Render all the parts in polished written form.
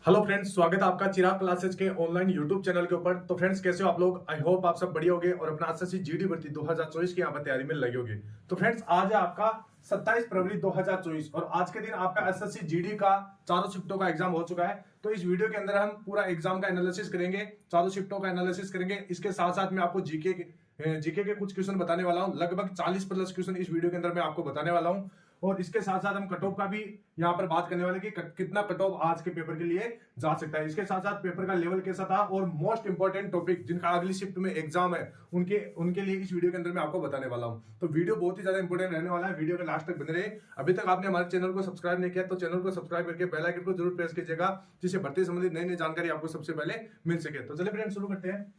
Hello friends, स्वागत है आपका चिराग क्लासेज के ऑनलाइन यूट्यूब चैनल के ऊपर। तो फ्रेंड्स, कैसे हो आप लोग? आई होप आप सब बढ़िया होगे और अपना एसएससी जीडी भर्ती 2024 की यहाँ पर तैयारी में लगे होगे। तो फ्रेंड्स, आज है आपका 27 फरवरी 2024 और आज के दिन आपका एसएससी जीडी का चारों शिफ्टों का एग्जाम हो चुका है। तो इस वीडियो के अंदर हम पूरा एग्जाम का एनालिसिस करेंगे, चारों शिफ्टों का एनालिसिस करेंगे। इसके साथ साथ मैं आपको जीके के कुछ क्वेश्चन बताने वाला हूँ। लगभग 40 प्लस क्वेश्चन इस वीडियो के अंदर मैं आपको बताने वाला हूँ। और इसके साथ साथ हम कट ऑफ का भी यहाँ पर बात करने वाले कि कितना कट ऑफ आज के पेपर के लिए जा सकता है। इसके साथ साथ पेपर का लेवल कैसा था और मोस्ट इंपॉर्टेंट टॉपिक जिनका अगली शिफ्ट में एग्जाम है उनके लिए इस वीडियो के अंदर मैं आपको बताने वाला हूं। तो वीडियो बहुत ही ज्यादा इंपॉर्टेंट रहने वाला है, वीडियो के लास्ट तक बने रहे। अभी तक आपने हमारे चैनल को सब्सक्राइब नहीं किया तो चैनल को सब्सक्राइब करके बेल आइकन को जरूर प्रेस कीजिएगा, जिससे भर्ती संबंधित नई नई जानकारी आपको सबसे पहले मिल सके। तो चलिए फ्रेंड्स, शुरू करते हैं।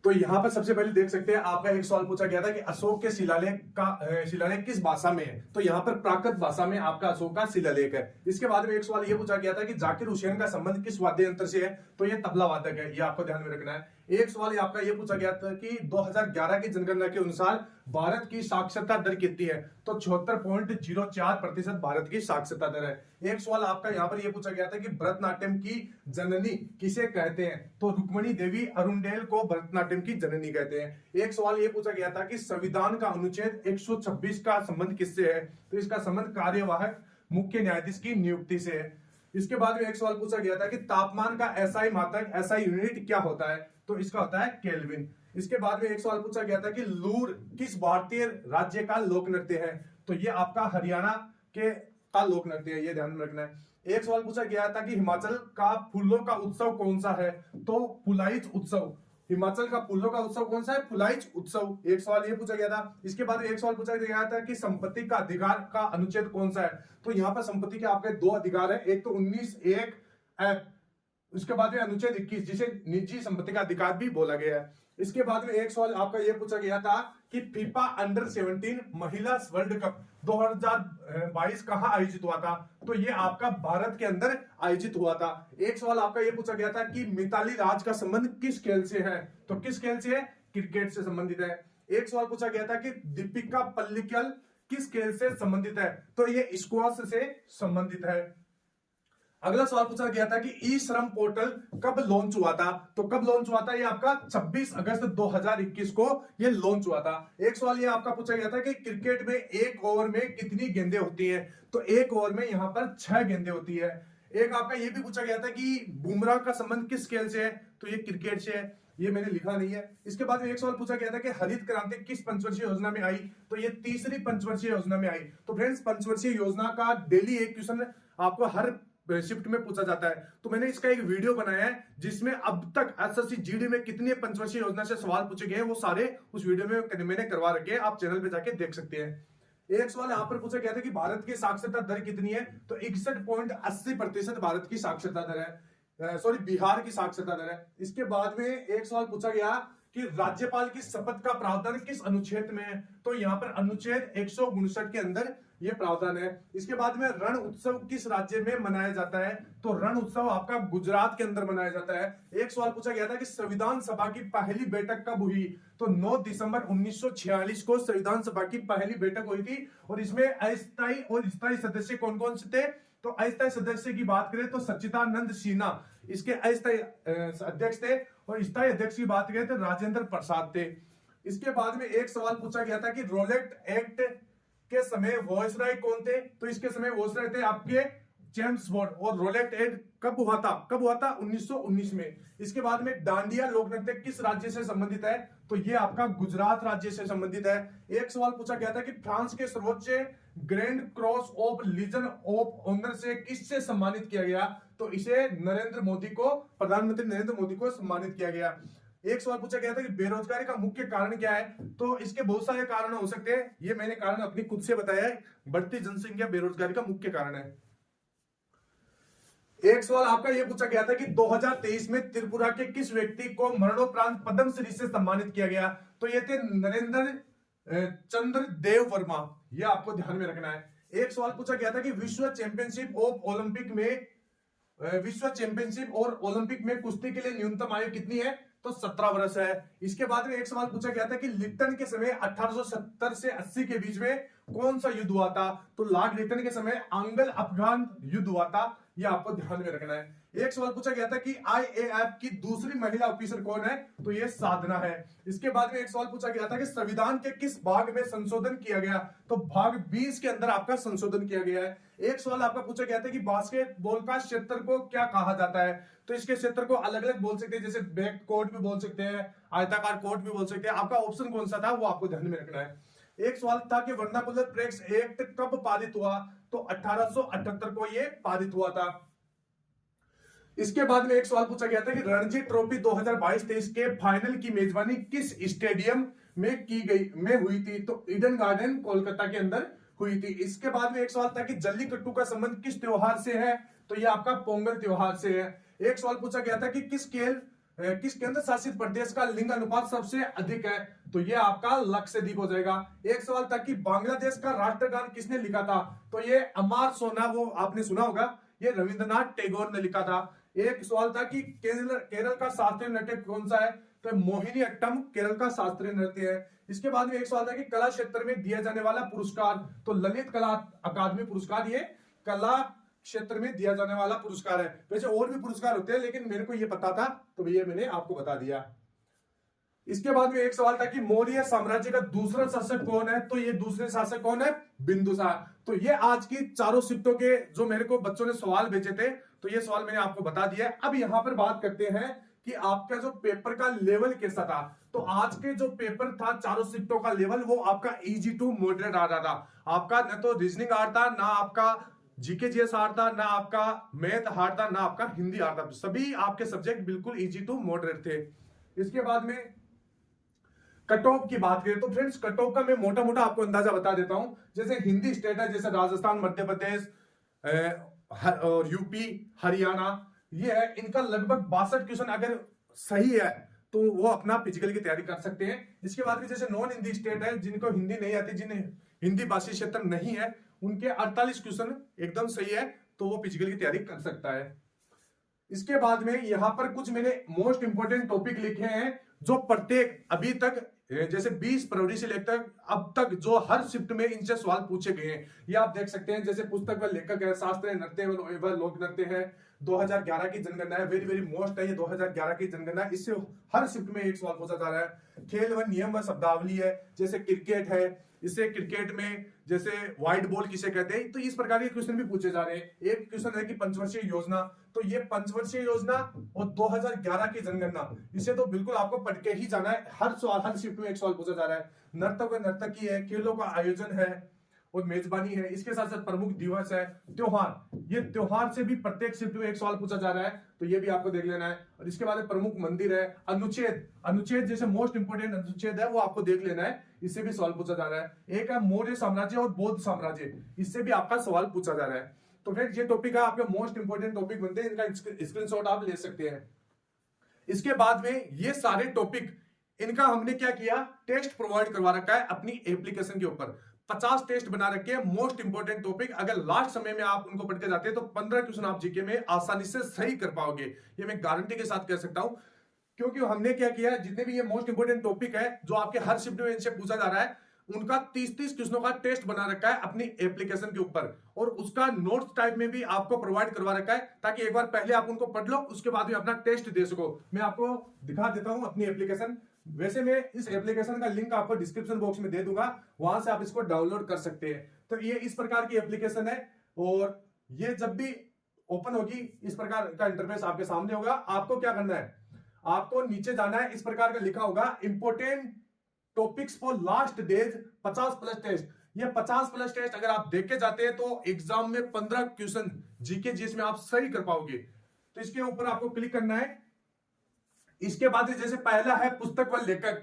तो यहाँ पर सबसे पहले देख सकते हैं, आपका एक सवाल पूछा गया था कि अशोक के शिलालेख किस भाषा में है। तो यहाँ पर प्राकृत भाषा में आपका अशोक का शिलालेख है। इसके बाद में एक सवाल ये पूछा गया था कि जाकिर हुसैन का संबंध किस वाद्य यंत्र से है। तो ये तबला वादक है, ये आपको ध्यान में रखना है। एक सवाल आपका ये पूछा गया था कि 2011 की जनगणना के अनुसार भारत की साक्षरता दर कितनी है। तो 76.04% भारत की साक्षरता दर है। एक सवाल आपका यहाँ पर ये पूछा गया था कि भरतनाट्यम की जननी किसे कहते हैं। तो रुक्मणी देवी अरुणडेल को भरतनाट्यम की जननी कहते हैं। एक सवाल ये पूछा गया था कि संविधान का अनुच्छेद 126 का संबंध किससे है। तो इसका संबंध कार्यवाहक मुख्य न्यायाधीश की नियुक्ति से है। इसके बाद में एक सवाल पूछा गया था कि तापमान का एसआई मात्रक एसआई यूनिट क्या होता है। तो इसका होता है केल्विन। इसके बाद में एक सवाल पूछा गया था कि लूर किस भारतीय राज्य का लोक नृत्य है। तो ये आपका हरियाणा का लोक नृत्य है, ये ध्यान में रखना है। एक सवाल पूछा गया था कि हिमाचल का फूलों का उत्सव कौन सा है। तो फुलाइच उत्सव। हिमाचल का फूलों का उत्सव कौन सा है? फुलाइच उत्सव। एक सवाल ये पूछा गया था। इसके बाद एक सवाल पूछा गया था कि संपत्ति का अधिकार का अनुच्छेद कौन सा है। तो यहाँ पर संपत्ति के आपके दो अधिकार है, एक तो 19(1)(f), उसके बाद में अनुच्छेद 21 जिसे निजी संपत्ति का अधिकार भी बोला गया है। इसके बाद में एक सवाल आपका यह पूछा गया था कि फीफा अंडर 17 महिला वर्ल्ड कप 2022 कहां आयोजित हुआ था। तो ये आपका भारत के अंदर आयोजित हुआ था। एक सवाल आपका यह पूछा गया था कि मिताली राज का संबंध किस खेल से है। तो किस खेल से है? क्रिकेट से संबंधित है। एक सवाल पूछा गया था कि दीपिका पल्लिकल किस खेल से संबंधित है। तो ये स्क्वॉश से संबंधित है। अगला सवाल पूछा गया था कि ई श्रम पोर्टल कब लॉन्च हुआ था। तो कब लॉन्च हुआ था? ये आपका 26 अगस्त 2021 को ये लॉन्च हुआ था। एक सवाल ये आपका पूछा गया था कि क्रिकेट में एक ओवर में कितनी गेंदें होती हैं। तो एक ओवर में यहां पर 6 गेंदें होती है। एक आपका ये भी पूछा गया था कि बुमराह का संबंध किस खेल से है। तो ये क्रिकेट से है, ये मैंने लिखा नहीं है। इसके बाद में एक सवाल पूछा गया था कि हरित क्रांति किस पंचवर्षीय योजना में आई। तो ये तीसरी पंचवर्षीय योजना में आई। तो फ्रेंड्स, पंचवर्षीय योजना का डेली एक क्वेश्चन आपको हर शिफ्ट में पूछा जाता है। तो मैंने इसका एक वीडियो बनाया है जिसमें अब तक एसएससी जीडी में कितनी पंचवर्षीय योजना से सवाल पूछे गए हैं वो सारे उस वीडियो में मैंने करवा रखे हैं, आप चैनल पे जाके देख सकते हैं। एक सवाल यहां पर पूछा गया था कि भारत की साक्षरता दर कितनी है। तो 61.80% भारत की साक्षरता दर है, सॉरी बिहार की साक्षरता दर है। इसके बाद में एक सवाल पूछा गया कि राज्यपाल की शपथ का प्रावधान किस अनुच्छेद में है। तो यहाँ पर अनुच्छेद 159 के अंदर ये प्रावधान है। इसके बाद में रण उत्सव किस राज्य में मनाया जाता है। तो रण उत्सव आपका गुजरात के अंदर मनाया जाता है। एक सवाल पूछा गया था कि संविधान सभा की पहली बैठक कब हुई। तो 9 दिसंबर 1946 को संविधान सभा की पहली बैठक हुई थी। और इसमें अस्थायी और स्थायी सदस्य कौन कौन से थे। तो अस्थायी सदस्य की बात करें तो सच्चिदानंद सिन्हा इसके अस्थायी अध्यक्ष थे और स्थायी अध्यक्ष की बात करें तो राजेंद्र प्रसाद थे। इसके बाद में एक सवाल पूछा गया था कि रोलेट एक्ट के समय वॉइसराय कौन थे। तो इसके समय वॉइसराय थे आपके जेम्स बॉन्ड। और रोलेट एक्ट कब हुआ था? 1919 में। इसके बाद में डांडिया लोक नृत्य किस राज्य से संबंधित है। तो ये आपका गुजरात राज्य से संबंधित है। एक सवाल पूछा गया था कि फ्रांस के सर्वोच्च Grand Cross of Legion of Honour से किससे सम्मानित किया गया। तो इसे प्रधानमंत्री नरेंद्र मोदी को सम्मानित किया गया। एक सवाल पूछा गया था कि बेरोजगारी का मुख्य कारण क्या है। तो इसके बहुत सारे कारण हो सकते हैं, ये मैंने कारण अपनी खुद से बताया है। बढ़ती जनसंख्या बेरोजगारी का मुख्य कारण है। एक सवाल आपका यह पूछा गया था कि 2023 में त्रिपुरा के किस व्यक्ति को मरणोपरांत पद्मश्री से सम्मानित किया गया। तो ये थे नरेंद्र चंद्र देव वर्मा, यह आपको ध्यान में रखना है। एक सवाल पूछा गया था कि विश्व चैंपियनशिप और ओलंपिक में कुश्ती के लिए न्यूनतम आयु कितनी है। तो 17 वर्ष है। इसके बाद में एक सवाल पूछा गया था कि लिप्टन के समय 1870 से 80 के बीच में कौन सा युद्ध हुआ था। तो लॉर्ड लिप्टन के समय आंग्ल अफगान युद्ध हुआ था। ये आपको ध्यान में रखना है। एक सवाल पूछा गया था कि IAF की दूसरी महिला ऑफिसर कौन है, तो ये साधना है। इसके बाद में एक सवाल पूछा गया था कि संविधान के किस भाग में संशोधन किया गया, तो भाग 20 के अंदर आपका संशोधन किया गया है। एक सवाल आपका पूछा गया था कि बास्केटबॉल का क्षेत्र को क्या कहा जाता है, तो इसके क्षेत्र को अलग अलग बोल सकते हैं, जैसे बैक कोर्ट भी बोल सकते हैं, आयताकार कोर्ट भी बोल सकते हैं। आपका ऑप्शन कौन सा था वो आपको ध्यान में रखना है। एक सवाल था कि वर्नाकुलर प्रेस एक्ट कब पारित हुआ, तो 1878 को ये पारित हुआ था। इसके बाद में एक सवाल पूछा गया था कि रणजी ट्रॉफी 2022-23 के फाइनल की मेजबानी किस स्टेडियम में की गई में हुई थी, तो ईडन गार्डन कोलकाता के अंदर हुई थी। इसके बाद में एक सवाल था कि जल्लीकट्टू का संबंध किस त्योहार से है, तो ये आपका पोंगल त्योहार से है। एक सवाल पूछा गया था कि किस केंद्र शासित प्रदेश का लिंग अनुपात सबसे अधिक है, तो ये आपका लक्षद्वीप हो जाएगा। एक सवाल था कि बांग्लादेश का राष्ट्रगान किसने लिखा था, तो ये अमर सोना, वो आपने सुना होगा, ये रविंद्रनाथ टैगोर ने लिखा था। एक सवाल था कि केरल का शास्त्रीय नृत्य कौन सा है, तो मोहिनी अट्टम केरल का शास्त्रीय नृत्य है। इसके बाद में एक सवाल था कि कला क्षेत्र में दिया जाने वाला पुरस्कार, तो ललित कला अकादमी पुरस्कार ये कला क्षेत्र में दिया जाने वाला पुरस्कार है। वैसे और भी पुरस्कार होते हैं, लेकिन मेरे को ये पता था तो ये मैंने आपको बता दिया। इसके बाद में एक सवाल था कि मौर्य साम्राज्य का दूसरा शासक कौन है, तो ये दूसरे शासक कौन है, बिंदुसार। तो ये आज की चारों शिफ्टों के जो मेरे को बच्चों ने सवाल भेजे थे, तो ये सवाल मैंने आपको बता दिया है। अब यहां पर बात करते हैं कि आपका जो पेपर का लेवल कैसा था। तो आज के जो पेपर था चारों शिफ्टों का लेवल, वो आपका इजी टू मॉडरेट आ रहा था। आपका न तो रीजनिंग हार्ड था, ना आपका जीके जीएस हार्ड था, ना आपका मैथ हार्ड था, ना आपका हिंदी हार्ड था। सभी आपके सब्जेक्ट बिल्कुल इजी टू मॉडरेट थे। इसके बाद में कट ऑफ की बात करें तो फ्रेंड्स, कट ऑफ का मैं मोटा मोटा आपको अंदाजा बता देता हूं। जैसे हिंदी स्टेट है, जैसे राजस्थान, मध्य प्रदेश और यूपी, हरियाणा, ये है, इनका लगभग 62 क्वेश्चन अगर सही है तो वो अपना फिजिकल की तैयारी कर सकते हैं। इसके बाद भी जैसे नॉन हिंदी स्टेट है, जिनको हिंदी नहीं आती, जिन्हें हिंदी भाषी क्षेत्र नहीं है, उनके 48 क्वेश्चन एकदम सही है, तो वो फिजिकल की तैयारी कर सकता है। इसके बाद में यहां पर कुछ मैंने मोस्ट इंपोर्टेंट टॉपिक लिखे हैं, जो प्रत्येक अभी तक जैसे 20 फरवरी से लेकर अब तक जो हर शिफ्ट में इनसे सवाल पूछे गए हैं, ये आप देख सकते हैं। जैसे पुस्तक व लेखक है, शास्त्रीय नृत्य व लोक नृत्य है, 2011 की जनगणना है, वेरी वेरी मोस्ट है ये 2011 की जनगणना, इससे हर शिफ्ट में एक सवाल पूछा जा रहा है। खेल व नियम व शब्दावली है, जैसे क्रिकेट है, इससे क्रिकेट में जैसे व्हाइट बॉल किसे कहते हैं, तो इस प्रकार के क्वेश्चन भी पूछे जा रहे हैं। एक क्वेश्चन है कि पंचवर्षीय योजना, तो ये पंचवर्षीय योजना और 2011 की जनगणना, इसे तो बिल्कुल आपको पढ़ के ही जाना है। हर सवाल, हर शिफ्ट में एक सवाल पूछा जा रहा है। नर्तक व नर्तकी है, खेलों का आयोजन है और मेजबानी है, इसके साथ साथ प्रमुख दिवस है, त्योहार, ये त्योहार से भी प्रत्येक शिफ्ट में एक सवाल पूछा जा रहा है, तो ये भी आपको देख लेना है। और इसके बाद प्रमुख मंदिर है, अनुच्छेद जैसे मोस्ट इंपोर्टेंट अनुच्छेद है, वो आपको देख लेना है, इससे भी सवाल पूछा जा रहा है। एक है मौर्य साम्राज्य और बौद्ध साम्राज्य, इससे भी आपका सवाल पूछा जा रहा है। तो फ्रेंड्स, ये टॉपिक है आपके मोस्ट इंपोर्टेंट टॉपिक बनते हैं, इनका स्क्रीनशॉट आप ले सकते हैं। इसके बाद में ये सारे टॉपिक, इनका हमने क्या किया, टेस्ट प्रोवाइड करवा रखा है अपनी एप्लीकेशन के ऊपर। 50 टेस्ट बना रखे हैं, मोस्ट इंपोर्टेंट टॉपिक। अगर लास्ट समय में आप उनको पढ़ के जाते हैं तो 15 क्वेश्चन आप जीके में आसानी से सही कर पाओगे, ये मैं गारंटी के साथ कह सकता हूं। क्योंकि हमने क्या किया, जितने भी ये मोस्ट इंपोर्टेंट टॉपिक है जो आपके हर शिफ्ट में इनसे पूछा जा रहा है, उनका 30-30 क्वेश्चनों का टेस्ट बना रखा है अपनी एप्लीकेशन के ऊपर, और उसका नोट्स टाइप में भी आपको प्रोवाइड करवा रखा है, ताकि एक बार पहले आप उनको पढ़ लो, उसके बाद भी अपना टेस्ट दे सको। मैं आपको दिखा देता हूं अपनी एप्लीकेशन। वैसे मैं इस एप्लीकेशन का लिंक आपको डिस्क्रिप्शन बॉक्स में दे दूंगा, वहां से आप इसको डाउनलोड कर सकते हैं। तो ये इस प्रकार की एप्लीकेशन है, और ये जब भी ओपन होगी इस प्रकार का इंटरफेस आपके सामने होगा। आपको क्या करना है, आपको नीचे जाना है, इस प्रकार का लिखा होगा important topics for last days 50+ test. ये 50+ टेस्ट अगर आप देख के जाते हैं तो एग्जाम में 15 क्वेश्चन जीके जिसमें आप सही कर पाओगे। तो इसके ऊपर आपको क्लिक करना है। इसके बाद जैसे पहला है पुस्तक व लेखक,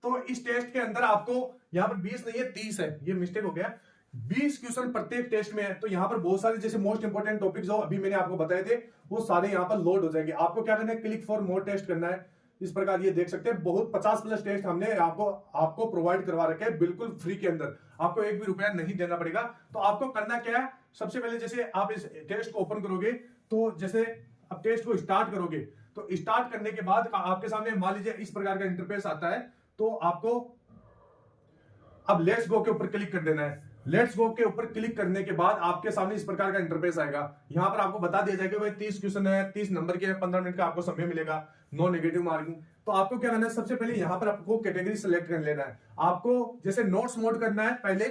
तो इस टेस्ट के अंदर आपको यहाँ पर 20 नहीं है 30 है, ये मिस्टेक हो गया, 20 क्वेश्चन प्रत्येक टेस्ट में है। तो यहाँ पर बहुत सारे जैसे मोस्ट इंपोर्टेंट टॉपिक जो अभी मैंने आपको बताए थे, वो सारे यहाँ पर लोड हो जाएंगे। आपको क्या करना है, क्लिक फॉर मोर टेस्ट करना है। इस प्रकार ये देख सकते हैं, बहुत 50+ टेस्ट हमने आपको प्रोवाइड करवा रखे हैं बिल्कुल फ्री के अंदर, आपको एक भी रुपया नहीं देना पड़ेगा। तो आपको करना क्या है, सबसे पहले जैसे आप इस टेस्ट को ओपन करोगे, तो जैसे अब टेस्ट को स्टार्ट करोगे, तो स्टार्ट करने के बाद आपके सामने मान लीजिए इस प्रकार का इंटरफेस आता है, तो आपको अब लेट्स गो के ऊपर क्लिक कर देना है। लेट्स गो के ऊपर क्लिक करने के बाद आपके सामने इस प्रकार का इंटरफेस आएगा। यहाँ पर आपको बता दिया जाएगा भाई 30 क्वेश्चन है, 30 नंबर के, 15 मिनट का आपको समय मिलेगा, नो नेगेटिव मार्किंग। तो आपको क्या करना है, सबसे पहले यहाँ पर आपको कैटेगरी सेलेक्ट कर लेना है। आपको जैसे नोट्स मोड करना है, पहले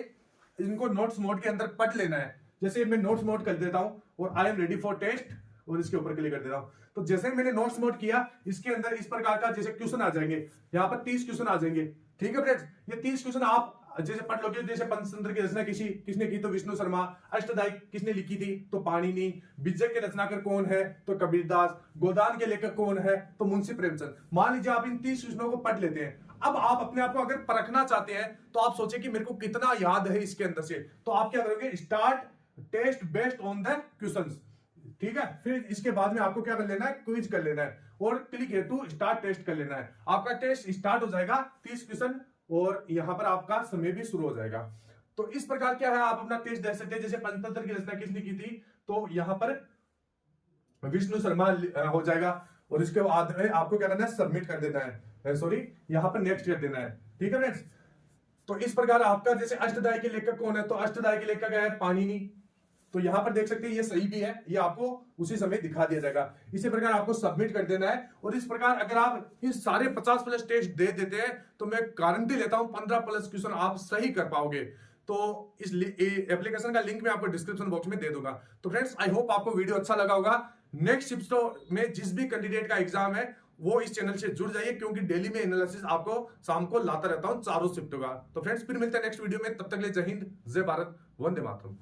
इनको नोट्स मोड के अंदर पढ़ लेना है। जैसे मैं नोट्स मोड कर देता हूँ और I am ready for test और इसके ऊपर क्लिक कर देता हूँ। तो जैसे मैंने नोट्स मोड किया, इसके अंदर इस प्रकार का जैसे क्वेश्चन आ जाएंगे, यहाँ पर 30 क्वेश्चन आ जाएंगे। ठीक है फ्रेंड्स, ये 30 क्वेश्चन आप जैसे पढ़ लोगे। जैसे पंचतंत्र की रचना किसने की, तो विष्णु शर्मा। अष्टदाई किसने लिखी थी, तो पाणिनि। बिजय के रचनाकार कौन है, तो कबीरदास। गोदान के लेखक कौन है, तो मुंशी प्रेमचंद। मान लीजिए आप इन 30 क्वेश्चनों को पढ़ लेते हैं। अब आप अपने आप को अगर परखना चाहते हैं तो आप सोचे कि मेरे को कितना याद है इसके अंदर से, तो आप क्या करोगे, start test based on the questions. ठीक है, फिर इसके बाद में आपको क्या कर लेना है, क्विज कर लेना है और क्लिक है टू स्टार्ट टेस्ट कर लेना है। आपका टेस्ट स्टार्ट हो जाएगा, 30 क्वेश्चन, और यहां पर आपका समय भी शुरू हो जाएगा। तो इस प्रकार क्या है, आप अपना टेस्ट दे सकते हैं। जैसे पंचतंत्र की रचना किसने की थी, तो यहां पर विष्णु शर्मा हो जाएगा, और इसके बाद में आपको क्या करना है, सबमिट कर देना है, सॉरी यहां पर नेक्स्ट कर देना है। ठीक है फ्रेंड्स, तो इस प्रकार आपका जैसे अष्टदाई के लेखक कौन है, तो अष्टदाई के लेखक है पाणिनि। तो यहां पर देख सकते हैं ये सही भी है, ये आपको उसी समय दिखा दिया जाएगा। इसी प्रकार आपको सबमिट कर देना है, और इस प्रकार अगर आप इन सारे 50+ टेस्ट दे देते हैं तो मैं गारंटी लेता हूं 15+ क्वेश्चन आप सही कर पाओगे। तो इस एप्लीकेशन का लिंक मैं आपको डिस्क्रिप्शन बॉक्स में दे दूंगा। तो फ्रेंड्स, आई होप आपको वीडियो अच्छा लगा होगा। नेक्स्ट शिफ्ट में जिस भी कैंडिडेट का एग्जाम है वो इस चैनल से जुड़ जाइए, क्योंकि डेली में एनालिसिस आपको शाम को लाता रहता हूं चारों शिफ्टों का। तो फ्रेंड्स, फिर मिलते हैं नेक्स्ट वीडियो में, तब तक के लिए जय हिंद, जय भारत, वंदे मातरम।